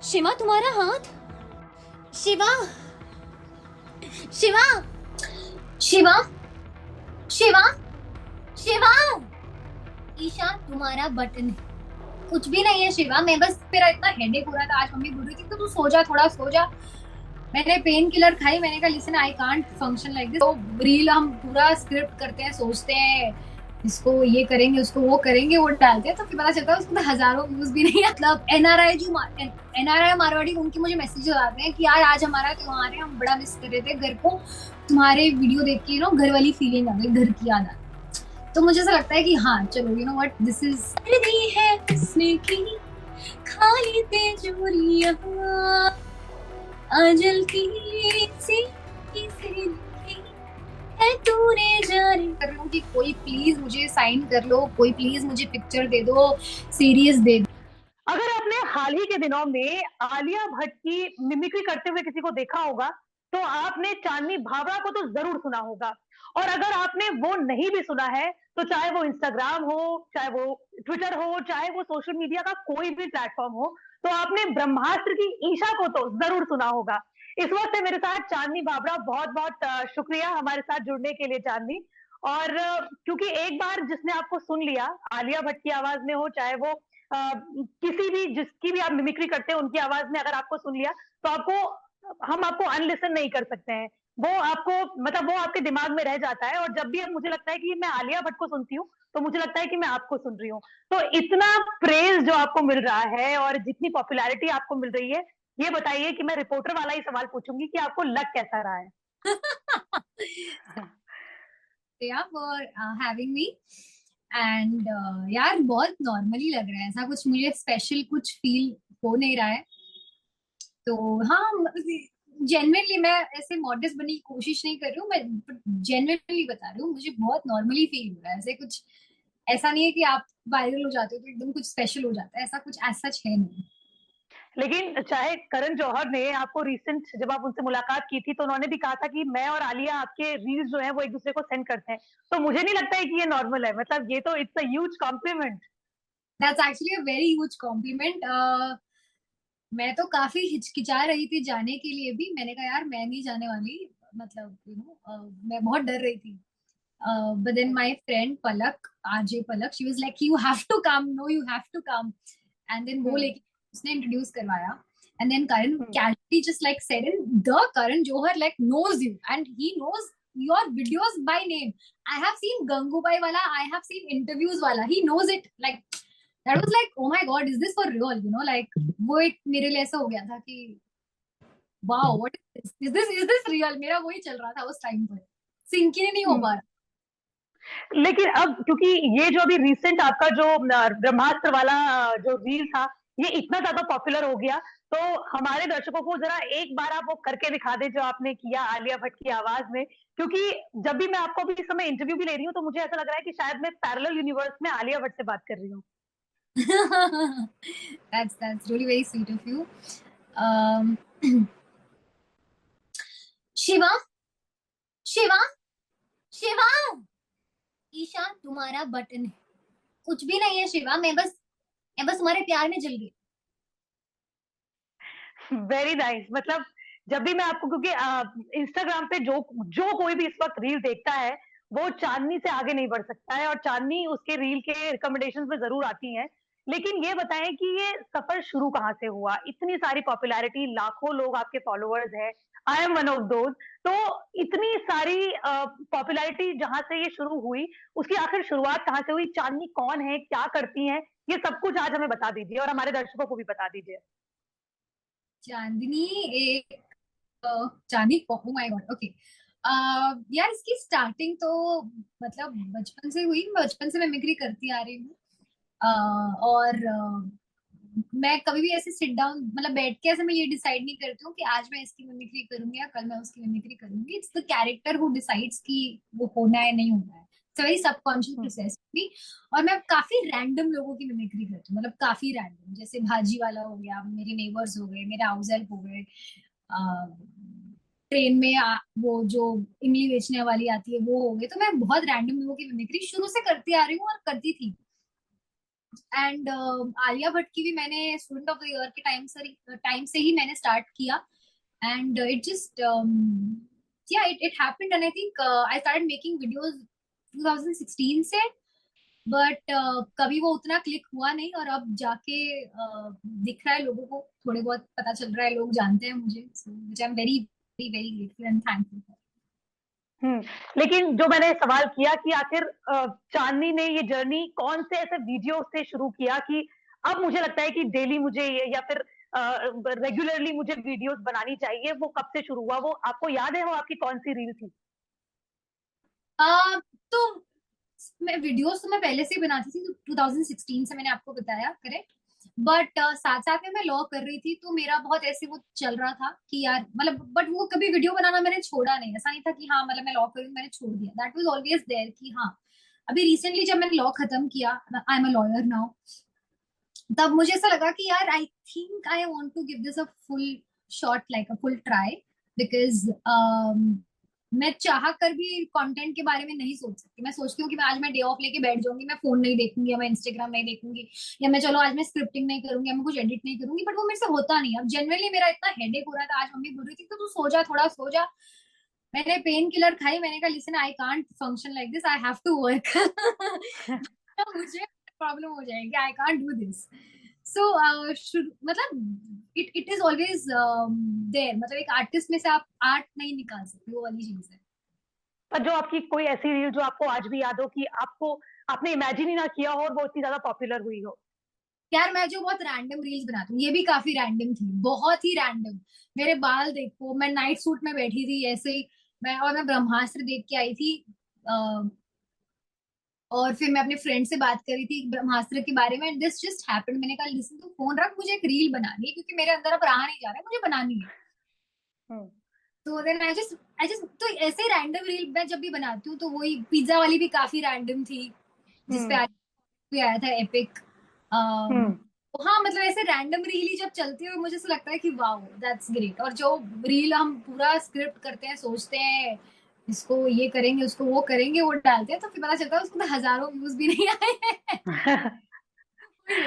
शिवा तुम्हारा हाथ। शिवा, शिवा, शिवा, शिवा, शिवा। ईशा तुम्हारा बटन है, कुछ भी नहीं है शिवा। मैं बस, मेरा इतना हेडेक हो रहा था आज, मम्मी बोल रही थी तो तू सो जा, थोड़ा सो जा। मैंने पेन किलर खाई, मैंने कहा listen I can't function like this. तो रील हम पूरा स्क्रिप्ट करते हैं, सोचते हैं इसको ये करेंगे, उसको वो करेंगे, वो डालते हैं, तो फिर पता चलता है उसको तो हजारों व्यूज भी नहीं। मतलब एनआरआई जो एनआरआई मारवाड़ी, उनके मुझे मैसेजेस आते हैं कि यार आज हमारा त्योहार है, हम बड़ा मिस कर रहे थे घर को, तुम्हारे वीडियो देख के घर वाली फीलिंग आ गई, घर की याद आ गई। तो मुझे ऐसा लगता है कि हाँ चलो, you know what, this is है किसने की खाली तिजोरियां, अजल की सी से लिखी है तूने जाने। कर रहा हूँ कि कोई प्लीज मुझे साइन कर लो, कोई प्लीज मुझे पिक्चर दे दो, सीरीज दे दो। अगर आपने हाल ही के दिनों में आलिया भट्ट की मिमिक्री करते हुए किसी को देखा होगा तो आपने चांदनी भावड़ा को तो जरूर सुना होगा। और अगर आपने वो नहीं भी सुना है तो चाहे वो इंस्टाग्राम हो, चाहे वो ट्विटर हो, चाहे वो सोशल मीडिया का कोई भी प्लेटफॉर्म हो, तो आपने ब्रह्मास्त्र की ईशा को तो जरूर सुना होगा। इस वक्त है मेरे साथ चांदनी भावड़ा। बहुत बहुत शुक्रिया हमारे साथ जुड़ने के लिए चांदनी। और क्योंकि एक बार जिसने आपको सुन लिया आलिया भट्ट की आवाज में हो, चाहे वो किसी भी जिसकी भी आप मिमिक्री करते हैं उनकी आवाज में अगर आपको सुन लिया तो हम आपको अनलिसन नहीं कर सकते हैं। वो आपको मतलब वो आपके दिमाग में रह जाता है। और जब भी मुझे लगता है कि मैं आलिया भट्ट को सुनती हूँ तो मुझे लगता है कि मैं आपको सुन रही हूँ। तो इतना प्रेज जो आपको मिल रहा है और जितनी पॉपुलैरिटी आपको मिल रही है, ये बताइए कि मैं रिपोर्टर वाला ही सवाल पूछूंगी कि आपको लग कैसा रहा है। For having me. एंड यार बहुत नॉर्मली लग रहा है, ऐसा कुछ मुझे स्पेशल कुछ फील हो नहीं रहा है। तो हाँ, जेन्युइनली मैं ऐसे मॉडर्न बनने की कोशिश नहीं कर रही हूँ, मैं जेन्युइनली बता रही हूँ, मुझे बहुत नॉर्मली फील हो रहा है। ऐसे कुछ ऐसा नहीं है कि आप वायरल हो जाते हो तो एकदम कुछ स्पेशल हो जाता है, ऐसा कुछ एज सच है नहीं। लेकिन चाहे करण जौहर ने आपको रिसेंट जब आप उनसे मुलाकात की थी तो उन्होंने भी कहा था कि मैं और आलिया आपके रील्स जो है वो एक दूसरे को सेंड करते हैं। तो मुझे नहीं लगता है कि ये नॉर्मल है। मतलब ये तो it's a huge complement. That's actually a very huge complement. मैं तो काफी हिचकिचा रही थी जाने के लिए भी, मैंने कहा यार मैं नहीं जाने वाली, मतलब मैं बहुत डर रही थी। But then my friend Palak, RJ Palak, she was like, "You have to come. No, you have to come." And then वो लेके उसने introduce करवाया. And then Karan casually just like said, and the Karan Johar like knows you and he knows your videos by name. I have seen Gangubai wala, I have seen interviews wala. He knows it. Like that was like, oh my God, is this for real? Like वो एक मेरे लिए ऐसा हो गया था कि wow, what is this? Is this real? मेरा वही चल रहा था उस टाइम पर, सिंक ही नहीं हो पा रहा। लेकिन अब क्योंकि ये जो अभी रिसेंट आपका जो ब्रह्मास्त्र वाला जो रील था ये इतना ज्यादा पॉपुलर हो गया, तो हमारे दर्शकों को जरा एक बार आप वो करके दिखा दे जो आपने किया आलिया भट्ट की आवाज में। क्योंकि जब भी मैं आपको अभी इस समय इंटरव्यू भी ले रही हूँ तो मुझे ऐसा लग रहा है कि शायद मैं पैरेलल यूनिवर्स में आलिया भट्ट से बात कर रही हूँ। That's really very sweet of you. Um, Shiva, Shiva, Shiva. Isha तुम्हारा बटन है, कुछ भी नहीं है शिवा। मैं बस तुम्हारे प्यार में जल गई। Very nice. मतलब जब भी मैं आपको क्योंकि इंस्टाग्राम पे जो जो कोई भी इस वक्त रील देखता है वो चांदनी से आगे नहीं बढ़ सकता है और चांदनी उसके रील के रिकमेंडेशन में जरूर आती है। लेकिन ये बताएं कि ये सफर शुरू कहाँ से हुआ? इतनी सारी पॉपुलैरिटी, लाखों लोग आपके फॉलोअर्स हैं, I am one of those. तो इतनी सारी पॉपुलैरिटी जहां से ये शुरू हुई, उसकी आखिर शुरुआत कहाँ से हुई? चांदनी कौन है, क्या करती है, ये सब कुछ आज हमें बता दीजिए और हमारे दर्शकों को भी बता दीजिए। चांदनी एक चांदनी, ओह माय गॉड, ओके। यार इसकी स्टार्टिंग तो मतलब बचपन से हुई, बचपन से मैं मिमिक्री करती आ रही हूँ। और मैं कभी भी ऐसे सिट डाउन, मतलब बैठ के ऐसे मैं ये डिसाइड नहीं करती हूँ कि आज मैं इसकी मिमिक्री करूंगी या कल मैं उसकी मिमिक्री करूंगी। It's the character who decides कि वो होना है नहीं होना है। इट्स वेरी सबकॉन्शियस प्रोसेस भी। और मैं काफी रैंडम लोगों की मिमिक्री करती हूँ, मतलब काफी रैंडम, जैसे भाजी वाला हो गया, मेरे नेबर्स हो गए, मेरे हाउस हेल्प हो गए, ट्रेन में वो जो इमली बेचने वाली आती है वो हो गई। तो मैं बहुत रैंडम लोगों की मिमिक्री शुरू से करती आ रही हूँ और करती थी। एंड आलिया भट्ट की भी मैंने स्टूडेंट ऑफ द ईयर के टाइम से ही मैंने स्टार्ट किया, and it just yeah, it happened, and I think I started making videos 2016 से, बट कभी वो उतना क्लिक हुआ नहीं, और अब जाके दिख रहा है लोगों को, थोड़े बहुत पता चल रहा है, लोग जानते हैं मुझे, so which I am very very very grateful and thankful for. Hmm. लेकिन जो मैंने सवाल किया कि आखिर चांदनी ने ये जर्नी कौन से ऐसे वीडियो से शुरू किया कि अब मुझे लगता है कि डेली मुझे या फिर रेगुलरली मुझे वीडियोस बनानी चाहिए, वो कब से शुरू हुआ? वो आपको याद है वो आपकी कौन सी रील थी? तो मैं वीडियोस तो मैं पहले से ही बनाती थी, 2016 से, मैंने आपको बताया करेक्ट, बट साथ साथ में मैं लॉ कर रही थी, तो मेरा बहुत ऐसे वो चल रहा था कि यार मतलब, बट वो कभी वीडियो बनाना मैंने छोड़ा नहीं, ऐसा नहीं था कि हाँ मतलब मैं लॉ कर रही हूँ मैंने छोड़ दिया, दैट वाज ऑलवेज देयर कि हाँ। अभी रिसेंटली जब मैंने लॉ खत्म किया, I am a lawyer now, तब मुझे ऐसा लगा कि यार I think I want to give this a full shot, like a full try, because मैं चाह कर भी कंटेंट के बारे में नहीं सोच सकती। मैं सोचती हूँ कि मैं आज मैं डे ऑफ लेके बैठ जाऊंगी, मैं फोन नहीं देखूंगी, या मैं इंस्टाग्राम नहीं देखूंगी, या मैं चलो आज मैं स्क्रिप्टिंग नहीं करूंगी, या मैं कुछ एडिट नहीं करूंगी, बट वो मेरे से होता नहीं। अब जनरली मेरा इतना हेडेक हो रहा था, आज मम्मी बोल रही थी तो तू सो जा, थोड़ा सो जा। मैंने पेन किलर खाई, मैंने कहा listen I can't function like this, I have to work. मुझे प्रॉब्लम हो जाएगी, I can't do this. So should मतलब इट इज ऑलवेज देयर, मतलब एक आर्टिस्ट में से आप आर्ट नहीं निकाल सकते, वो वाली चीज है। पर जो आपकी कोई ऐसी रील जो आपको आज भी याद हो कि आपको आपने इमेजिन ही ना किया हो और वो इतनी ज्यादा पॉपुलर हुई हो? यार मैं जो बहुत रैंडम रील्स बनाती हूँ, ये भी काफी रैंडम थी, बहुत ही रैंडम। मेरे बाल देखो, मैं नाइट सूट में बैठी थी ऐसे ही, मैं ब्रह्मास्त्र देख के आई थी, और फिर मैं अपने फ्रेंड से बात करी थी ब्रह्मास्त्र के बारे में, दिस जस्ट हैपेंड। मैंने कहा लिसन तू फोन रख, मुझे एक रील बनानी है, क्योंकि मेरे अंदर अब रहा नहीं जा रहा है, मुझे बनानी है। हम्म। तो देन आई जस्ट तो ऐसे रैंडम रील मैं जब भी बनाती हूँ, तो वही पिज्जा वाली भी काफी रैंडम थी, जिसपे हम्म। आज भी आया था एपिक। हम्म। तो हाँ मतलब ऐसे रैंडम रील ही जब चलती है, मुझे ऐसा लगता है कि वाओ दैट्स ग्रेट। और जो रील हम पूरा स्क्रिप्ट करते हैं, सोचते हैं इसको ये करेंगे उसको वो करेंगे, वो डालते हैं, तो फिर पता चलता है उसको तो हजारों व्यूज भी नहीं आए हैं। वही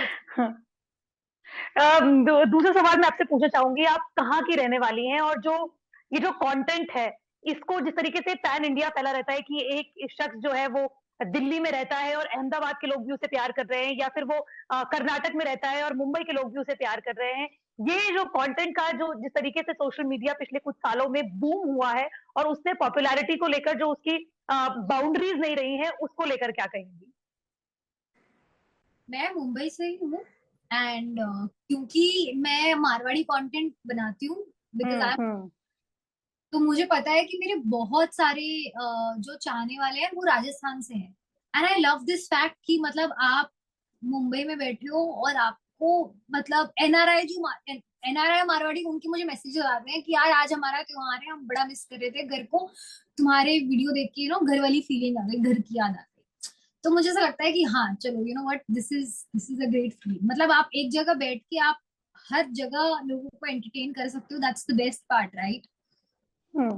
होता दूसरा सवाल मैं आपसे पूछना चाहूंगी, आप कहाँ की रहने वाली हैं? और जो ये जो कंटेंट है, इसको जिस तरीके से पैन इंडिया फैला रहता है कि एक शख्स जो है वो दिल्ली में रहता है और अहमदाबाद के लोग भी उसे प्यार कर रहे हैं, या फिर वो कर्नाटक में रहता है और मुंबई के लोग भी उसे प्यार कर रहे हैं, ये जो कंटेंट का जो जिस तरीके से सोशल मीडिया पिछले कुछ सालों में बूम हुआ है और उससे पॉपुलैरिटी को लेकर जो उसकी बाउंड्रीज नहीं रही है, उसको लेकर क्या कहेंगी? मैं मुंबई से ही हूँ, एंड क्योंकि मैं मारवाड़ी कंटेंट बनाती हूँ, बिकॉज आई, हम्म। तो मुझे पता है कि मेरे बहुत सारे जो चाहने वाले हैं वो राजस्थान से हैं, and I love this fact कि मतलब आप मुंबई में बैठे हो और आपको मतलब एनआरआई जो एनआरआई मारवाड़ी, उनके मुझे मैसेजेस आते हैं कि यार आज हमारा त्योहार है, हम बड़ा मिस कर रहे थे घर को, तुम्हारे वीडियो देख के घर वाली फीलिंग आ गई, घर की याद आ गई। तो मुझे ऐसा लगता है कि हाँ चलो, what, this is a great feeling. मतलब आप एक जगह बैठ के आप हर जगह लोगों को एंटरटेन कर सकते हो, that's the best part, right. Hmm.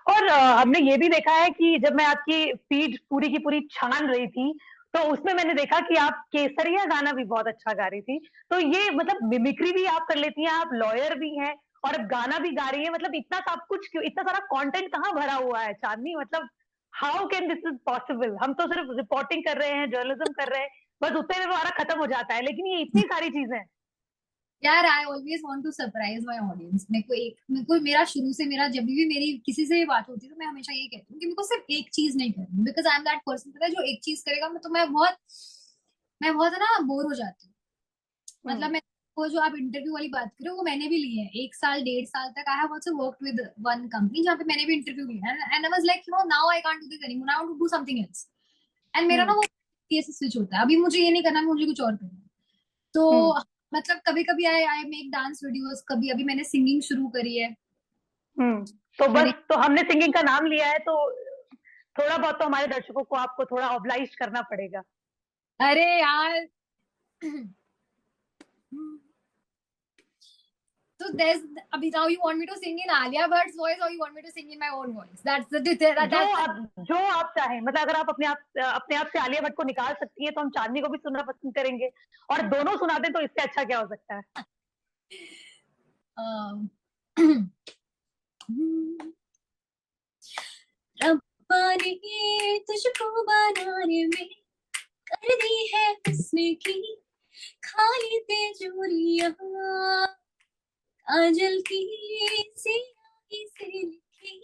और हमने ये भी देखा है कि जब मैं आपकी फीड पूरी की पूरी छान रही थी, तो उसमें मैंने देखा कि आप केसरिया गाना भी बहुत अच्छा गा रही थी। तो ये मतलब मिमिक्री भी आप कर लेती हैं, आप लॉयर भी हैं और अब गाना भी गा रही हैं, मतलब इतना सब कुछ क्यों, इतना सारा कंटेंट कहाँ भरा हुआ है चांदनी? मतलब how can this is possible? हम तो सिर्फ रिपोर्टिंग कर रहे हैं, जर्नलिज्म कर रहे हैं, बस उतने में हमारा खत्म हो जाता है, लेकिन ये इतनी सारी चीजें। यार I always want to surprise my audience. मेरे को मेरा शुरू से, मेरा जब भी मेरी किसी से भी बात होती है, तो मैं हमेशा ये कहती हूँ कि मेरे को सिर्फ एक चीज नहीं करनी, because I am that person, पता है जो एक चीज करेगा मैं, तो मैं बहुत ना बोर हो जाती हूँ। मतलब हम्म। मैं, वो जो आप इंटरव्यू वाली बात कर रहे हो, वो मैंने भी ली है, 1 साल 1.5 साल तक I have also worked with one company, जहाँ पे मैंने भी इंटरव्यू लिया, and I was like now I can't do this anymore, I want to do something else. And मेरा ना हम्म। वो कैसे स्विच होता है, अभी मुझे ये नहीं करना, मुझे कुछ और करना है। हम्म। तो मतलब कभी कभी आई आई मेक डांस वीडियोस, कभी अभी मैंने सिंगिंग शुरू करी है। हम्म। तो बस, मैंने, तो हमने सिंगिंग का नाम लिया है, तो थोड़ा बहुत तो हमारे दर्शकों को आपको थोड़ा ऑब्लाइज करना पड़ेगा। अरे यार, So there's abhi now you want me to sing in Alia Bhatt's voice or you want me to sing in my own voice? That's the जो आप चाहें, मतलब अगर आप अपने आप से आलिया भट्ट को निकाल सकती हैं तो हम चांदनी को भी सुनना पसंद करेंगे, और दोनों सुना दें तो इससे अच्छा क्या हो सकता है। रब्बा ने तुझको बनाने में कर दी है उसने की खाली तिजोरियां, काजल की सियाही से लिखी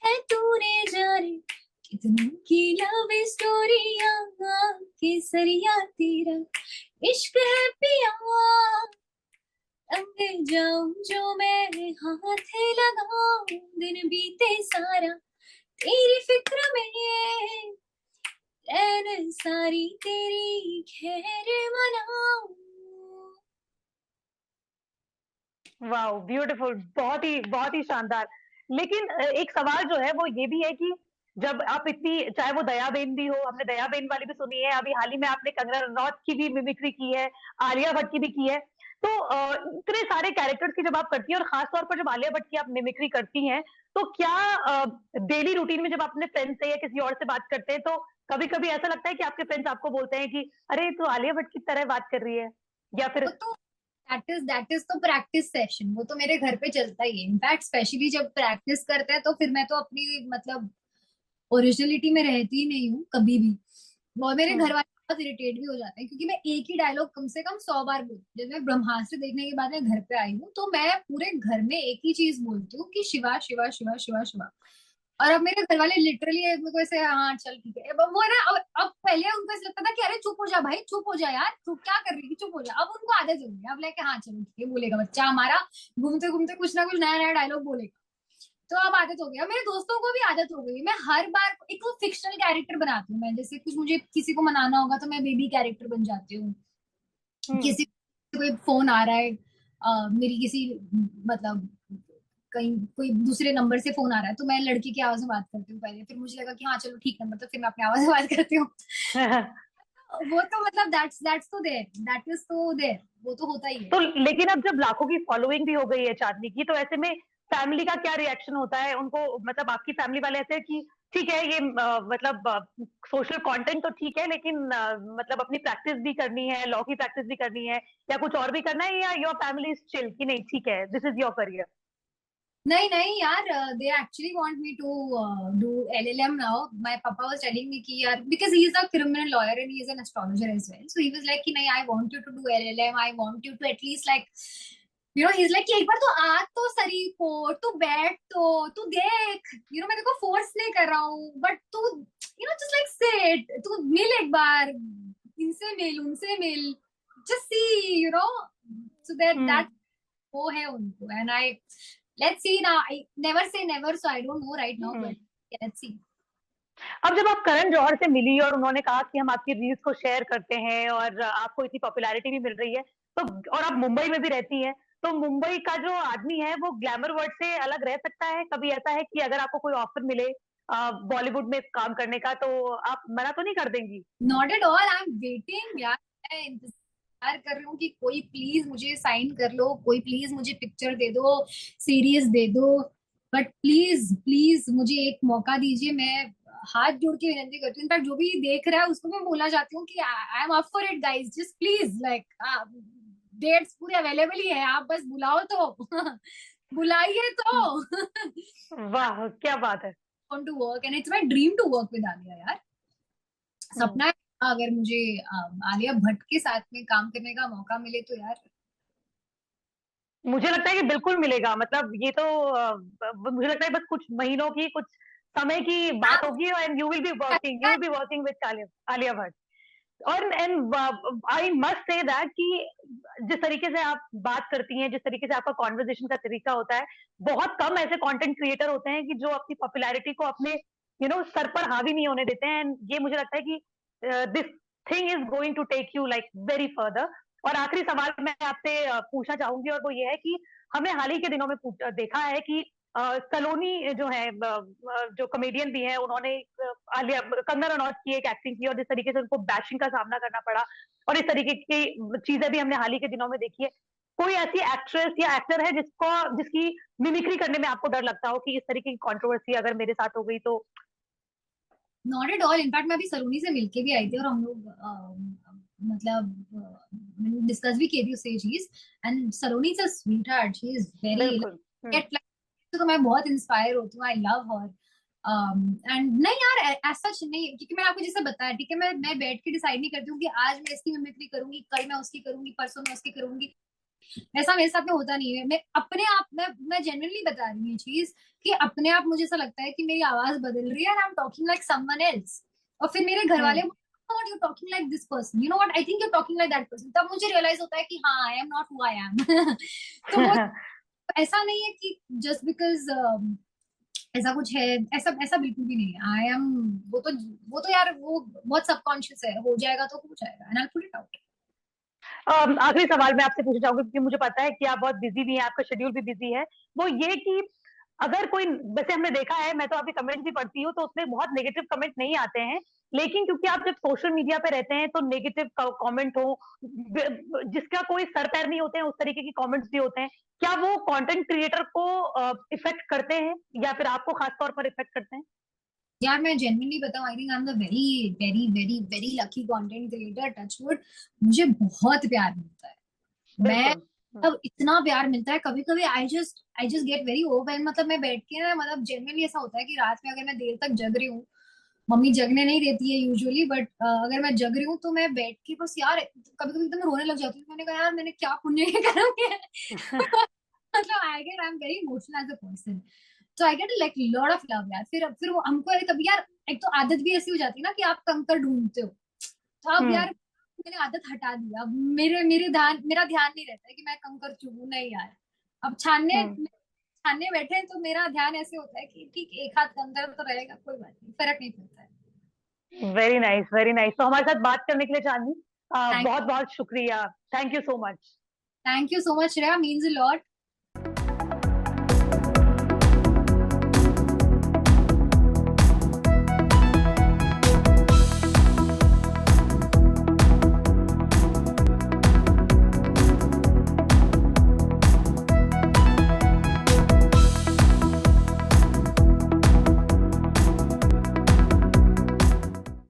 है तूने जाने कितनों की लव स्टोरियां, केसरिया तेरा इश्क है पिया, रंग जाऊं जो मैं हाथ लगाऊं, दिन बीते सारा तेरी फिक्र में, रैन सारी तेरी खैर मनाऊं। वाओ, ब्यूटीफुल, बहुत ही शानदार। लेकिन एक सवाल जो है वो ये भी है कि जब आप इतनी, चाहे वो दयाबेन भी हो, हमने दयाबेन वाली भी सुनी है, अभी हाल ही में आपने कंगना रनौत की भी मिमिक्री की है, आलिया भट्ट की भी की है, तो इतने सारे कैरेक्टर्स की जब आप करती हैं और खास तौर पर जब आलिया भट्ट की आप मिमिक्री करती हैं, तो क्या डेली रूटीन में जब आप अपने फ्रेंड से या किसी और से बात करते हैं तो कभी-कभी ऐसा लगता है कि आपके फ्रेंड्स आपको बोलते हैं कि अरे तू आलिया भट्ट की तरह बात कर रही है, या फिर? वो तो दैट इज तो प्रैक्टिस सेशन, वो तो मेरे घर पे चलता ही है। इनफैक्ट स्पेशली जब प्रैक्टिस करते हैं तो फिर मैं तो अपनी मतलब ओरिजिनलिटी में रहती ही नहीं हूँ कभी भी। और मेरे घर वाले बहुत इरिटेट भी हो जाते हैं क्योंकि मैं एक ही डायलॉग कम से कम 100 बार बोलती हूँ। जब मैं ब्रह्मास्त्र देखने के बाद मैं घर पे आई हूँ तो मैं पूरे घर में एक ही चीज बोलती हूँ कि शिवा शिवा शिवा शिवा शिवा। और अब मेरे घर वाले लिटरली मेरे को ऐसे, हाँ चल ठीक है। अब वो है ना, अब पहले उनको ऐसा लगता था कि अरे चुप हो जा भाई, चुप हो जा यार, तू क्या कर रही है, चुप हो जा। अब उनको आदत हो गई, अब लेके हाँ चलो ठीक है, बोलेगा बच्चा हमारा, घूमते घूमते कुछ ना कुछ नया नया डायलॉग बोलेगा। तो अब आदत हो गया, मेरे दोस्तों को भी आदत हो गई। मैं हर बार एक वो फिक्शनल कैरेक्टर बनाती हूँ। मैं जैसे कुछ मुझे किसी को मनाना होगा तो मैं बेबी कैरेक्टर बन जाती हूँ। किसी कोई फोन आ रहा है, मेरी किसी मतलब कहीं कोई दूसरे नंबर से फोन आ रहा है तो मैं लड़की की आवाज में बात करती हूँ पहले, फिर मुझे लगा कि हाँ चलो ठीक नंबर, तो फिर मैं अपनी आवाज में बात करती हूँ। वो तो मतलब दैट्स तो देयर, दैट इज तो देयर, वो तो होता ही है। तो लेकिन अब जब लाखों की फॉलोइंग भी हो गई है चांदनी की, तो ऐसे में फैमिली का क्या रिएक्शन होता है उनको? मतलब आपकी फैमिली वाले ऐसे कि ठीक है ये मतलब सोशल कंटेंट तो ठीक है, लेकिन मतलब अपनी प्रैक्टिस भी करनी है, लॉ की प्रैक्टिस भी करनी है, या कुछ और भी करना है, या योर फैमिली इज चिल कि नहीं ठीक है दिस इज योर करियर? नहीं नहीं यार, they actually want me to do LLM now. My papa was telling me कि यार, because he is a criminal lawyer and he is an astrologer as well, so he was like कि नहीं, I want you to do LLM, I want you to at least like he is like कि एक बार तो आ तो सरी को, तू बैठ तो तू देख, मैं तेरे को फोर्स नहीं कर रहा हूँ, बट तू जस्ट लाइक सिट, तू मिल एक बार, इनसे मिल उनसे मिल, जस्ट सी, सो दैट वो है उनको। And I, let's see now, I never say never, so I don't know right now, but yeah, let's see. अब जब आप करण जौहर से मिली और उन्होंने कहा कि हम आपकी रील्स को शेयर करते हैं और आपको इतनी पॉपुलैरिटी भी मिल रही है, तो और आप मुंबई में भी रहती हैं, तो मुंबई का जो आदमी है वो ग्लैमर वर्ल्ड से अलग रह सकता है? कभी ऐसा है कि अगर आपको कोई ऑफर मिले बॉलीवुड में काम करने का, तो आप मना तो नहीं कर देंगी? Not at all, I'm waiting यार, मैं इंतजार कर रही हूँ कि कोई प्लीज मुझे साइन कर लो, कोई प्लीज मुझे पिक्चर दे दो, सीरीज दे दो, बट प्लीज प्लीज मुझे एक मौका दीजिए। मैं हाथ जोड़ के विनती करती हूँ। इनफैक्ट जो भी देख रहा है उसको मैं बोलना चाहती हूँ कि I am up for it guys, just please like, dates पूरे अवेलेबल ही है, आप बस बुलाओ तो बुलाइए तो। वाह क्या बात है। want to work and it's my dream to work with Alia यार, सपना है। अगर मुझे आलिया भट्ट के साथ में काम करने का मौका मिले तो यार, मुझे लगता है कि बिल्कुल मिलेगा। मतलब ये तो मुझे लगता है बस कुछ महीनों की, कुछ समय की बात होगी, and you will be working with Alia Bhatt. और and I must say that कि जिस तरीके से आप बात करती हैं, जिस तरीके से आपका कॉन्वर्जेशन का तरीका होता है, बहुत कम ऐसे कंटेंट क्रिएटर होते हैं कि जो अपनी पॉपुलैरिटी को अपने सर पर हावी नहीं होने देते हैं। एंड ये मुझे लगता है कि this thing is going to take you like very further. और आखिरी सवाल मैं आपसे पूछना चाहूंगी, और वो ये है कि हमने हाल ही के दिनों में देखा है कि सलोनी जो है, जो कॉमेडियन भी है, उन्होंने आलिया कंगना रनौत की एक एक्टिंग की और जिस तरीके से उनको बैशिंग का सामना करना पड़ा, और इस तरीके की चीजें भी हमने हाल ही के दिनों में देखी है। कोई ऐसी एक्ट्रेस या एक्टर है जिसकी मिमिक्री करने में आपको डर लगता हो कि इस तरीके की कंट्रोवर्सी अगर मेरे साथ हो गई तो? Not at all. इनफैक्ट मैं अभी सलोनी से मिलके भी आई थी और हम लोग मतलब डिस्कस भी की थी उससे ये चीज। And Saloni is a sweet heart, she is very बिल्कुल। गेट लाइक, तो मैं बहुत इंस्पायर होती हूँ, आई लव हर। एंड नहीं यार, ऐसा सच नहीं, क्योंकि मैंने आपको जैसे बताया, ठीक है, मैं बैठ के डिसाइड नहीं करती हूँ कि आज मैं इसकी मिमिक्री करूंगी, कल मैं उसकी करूंगी, परसों मैं उसकी करूंगी। ऐसा मेरे साथ में होता नहीं है। मैं अपने आप, मैं जेन्युइनली बता रही हूँ ये चीज, कि अपने आप मुझे ऐसा लगता है कि मेरी आवाज बदल रही है and I am talking like someone else. और फिर मेरे घर वाले, hmm. What you talking like this person, you know what, I think you talking like that person. तब मुझे रियलाइज होता है कि हाँ, I am not who I am. तो वो ऐसा नहीं है कि जस्ट बिकॉज ऐसा कुछ है, ऐसा ऐसा बिल्कुल भी नहीं है। आई एम, वो तो यार वो बहुत सबकॉन्शियस है, हो जाएगा तो हो जाएगा, and I put it out. आखिरी सवाल मैं आपसे पूछना चाहूंगी, क्योंकि मुझे पता है कि आप बहुत बिजी भी हैं, आपका शेड्यूल भी बिजी है। वो ये कि अगर कोई, वैसे हमने देखा है, मैं तो आपके कमेंट्स भी पढ़ती हूँ, तो उसमें बहुत नेगेटिव कमेंट नहीं आते हैं, लेकिन क्योंकि आप जब सोशल मीडिया पे रहते हैं तो नेगेटिव कमेंट हो, जिसका कोई सर पैर नहीं होते हैं, उस तरीके की कमेंट्स भी होते हैं। क्या वो कंटेंट क्रिएटर को इफेक्ट करते हैं, या फिर आपको खास तौर पर इफेक्ट करते हैं? यार मैं जेन्युइनली बताऊं, I think I am the very very very very lucky content creator, touch wood. मुझे बहुत प्यार मिलता है। मैं, बिल्कुल। अब इतना प्यार मिलता है, कभी कभी I just get very over. मतलब मैं बैठ के ना, मतलब जेन्युइनली ऐसा होता है कि रात में अगर मैं देर तक जग रही हूँ, मम्मी जगने नहीं देती है यूजुअली, बट अगर मैं जग रही हूँ तो मैं बैठ के बस यार कभी कभी एकदम रोने लग जाती हूँ। मैंने कहा यार मैंने क्या पुण्य करोगे। मतलब I am very emotional as a person, तो I get like lot of love यार। फिर वो हमको कभी यार, एक तो आदत भी ऐसी हो जाती है ना कि आप कंकर ढूंढते हो, तो अब हम्म। यार मैंने आदत हटा दी। अब मेरा ध्यान नहीं रहता है कि मैं कंकर चुनूं, नहीं यार। अब छानने हम्म। छानने बैठे तो मेरा ध्यान ऐसे होता है कि ठीक, एक हाथ कंकर तो रहेगा, कोई बात नहीं, फर्क नहीं पड़ता है। Very nice, very nice. तो हमारे साथ बात करने के लिए चांदनी, थैंक बहुत बहुत शुक्रिया। Thank you so much. Thank you so much Shreya, means a lot.